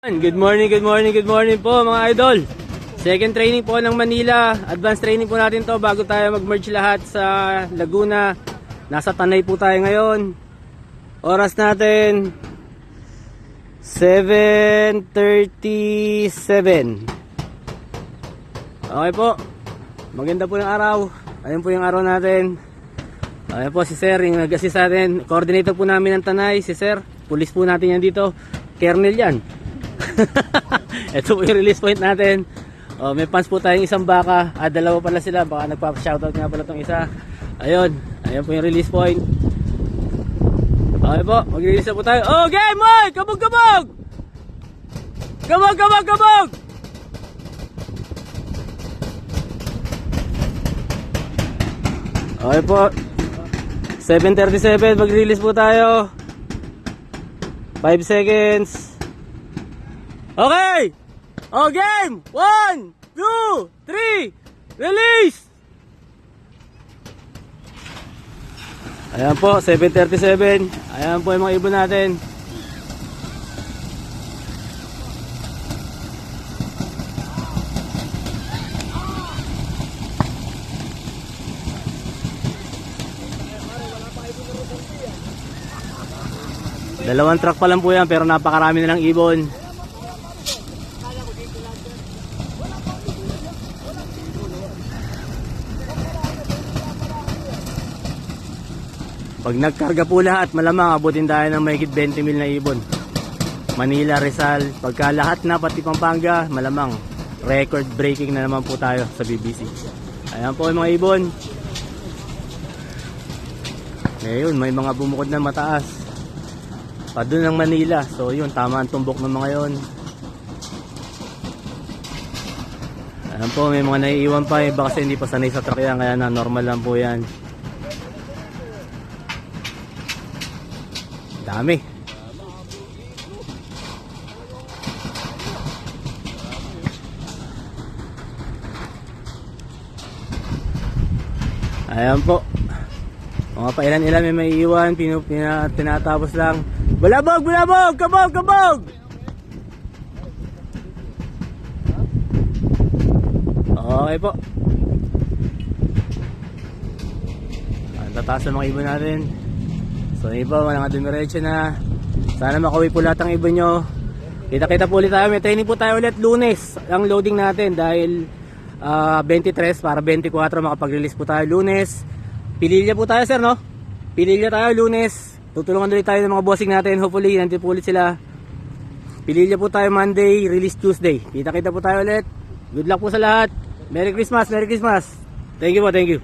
Good morning, good morning, good morning po mga idol. Second training po ng Manila. Advanced training po natin to bago tayo mag-merge lahat sa Laguna. Nasa Tanay po tayo ngayon. Oras natin 7:37. Okay po. Maganda po yung araw. Ayun po yung araw natin. Ayun po si Sir, yung nag-assist natin. Coordinator po namin ng Tanay, si Sir. Pulis po natin yan dito. Kernel yan. Ito po yung release point natin. May fans po tayong isang baka. Dalawa pala sila. Baka nagpa-shoutout nga pala itong isa. Ayun. Ayun po yung release point. Okay po. Mag-release na po tayo. Oh, game boy! Kabog, kabog! Kabog, kabog, kabog! Okay po. 7:37. Mag-release po tayo. 5 seconds. Okay! O game! 1, 2, 3, release! Ayan po, 7:37. Ayan po yung mga ibon natin. Dalawang truck pa lang po yan pero napakarami na ng ibon. Pag nagkarga po lahat, malamang abutin tayo ng mahigit 20 mil na ibon. Manila, Rizal, pagka lahat na pati Pampanga, malamang record breaking na naman po tayo sa BBC. Ayan po yung mga ibon. Ngayon, may mga bumukod na mataas pa doon ng Manila. So yun, tama ang tumbok ng mga yon. Ayan po, may mga naiiwan pa. Iba kasi hindi pa sanay sa truck yan, kaya na normal lang po yan. Dami. Ayan po. Mga pailan-ilan may maiiwan, tinatapos lang. Bulabog, bulabog, kabog, kabog. Okay po. Ang tataas ng mga ibon natin. So iba, mga dumiretso na. Sana makauwi po lahat ng ibon nyo. Kita-kita po ulit tayo. May training po tayo ulit Lunes. Ang loading natin dahil 23 para 24 makapag-release po tayo Lunes. Pililya po tayo, sir, no? Pililya tayo Lunes. Tutulungan ulit tayo ng mga bossing natin. Hopefully nandito po ulit sila. Pililya po tayo Monday, release Tuesday. Kita-kita po tayo ulit. Good luck po sa lahat. Merry Christmas, Merry Christmas. Thank you po, thank you.